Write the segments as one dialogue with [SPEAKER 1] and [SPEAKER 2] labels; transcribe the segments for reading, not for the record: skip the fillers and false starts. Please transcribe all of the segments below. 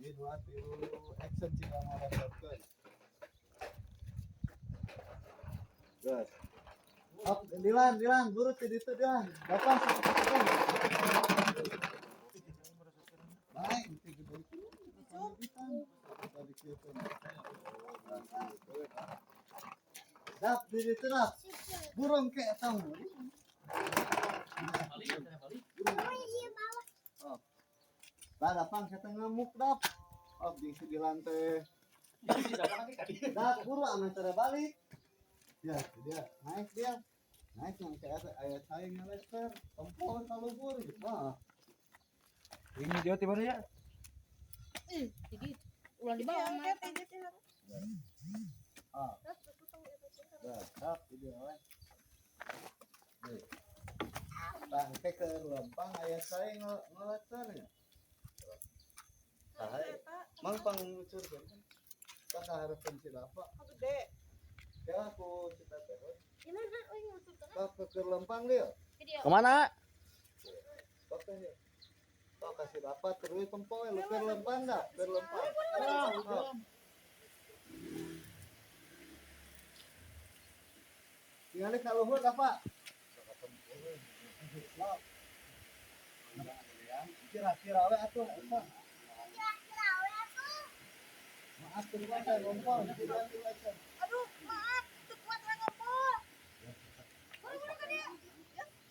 [SPEAKER 1] Di dua tilu action sih kamu rasakan. Gas. Up, Dilan, buru di itu Dilan. Bapak. Baik, itu gede itu. Dap, di itu dap. Burung kayak tahu. Oh. Dapang kata ngamuk dap. Oh, di segi lantai. Dap, buru aman cara balik. Ya, dia naik dia. Naik yang kayak ayat saya ngeleser. Tempol kalau buru. Wah.
[SPEAKER 2] Ini dia tiba ya.
[SPEAKER 3] Tinggi. Ulah di bawah mah.
[SPEAKER 1] Ah. Dap, dia weh. Tangke ke lempang ayat saya ngeleser ya. Hai, mang pangucur kan? Kan harapan si Bapak.
[SPEAKER 4] Gede.
[SPEAKER 1] Ya aku cita terus.
[SPEAKER 3] Gimana euy ngucur teh?
[SPEAKER 1] Ke lempang dia.
[SPEAKER 2] Kemana?
[SPEAKER 1] Bapak ya. Kau kasih Bapak terus tempoe lu ke lempang dah, ke lempang. Tinggal kalau luhur Bapak. Kira-kira we atuh. Maaf terima kasih ngompol.
[SPEAKER 4] Aduh, maaf. Teu kuat we ngompol. Buru-buru ka dia.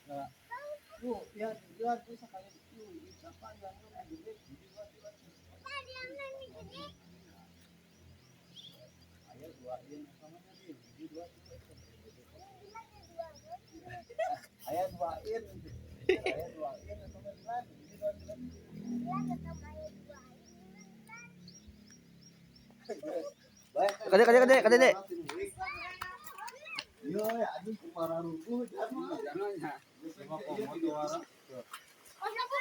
[SPEAKER 1] Nah, tuh, biar bisa kali itu. Bapak yang gede, ayo duain sama tadi. Dua. Ayo duain. Ayo duain sama Dilan.
[SPEAKER 2] Kade dek.
[SPEAKER 1] Yo ya aduh kemarahan rubuh jangan ya.
[SPEAKER 4] Oh, siapa?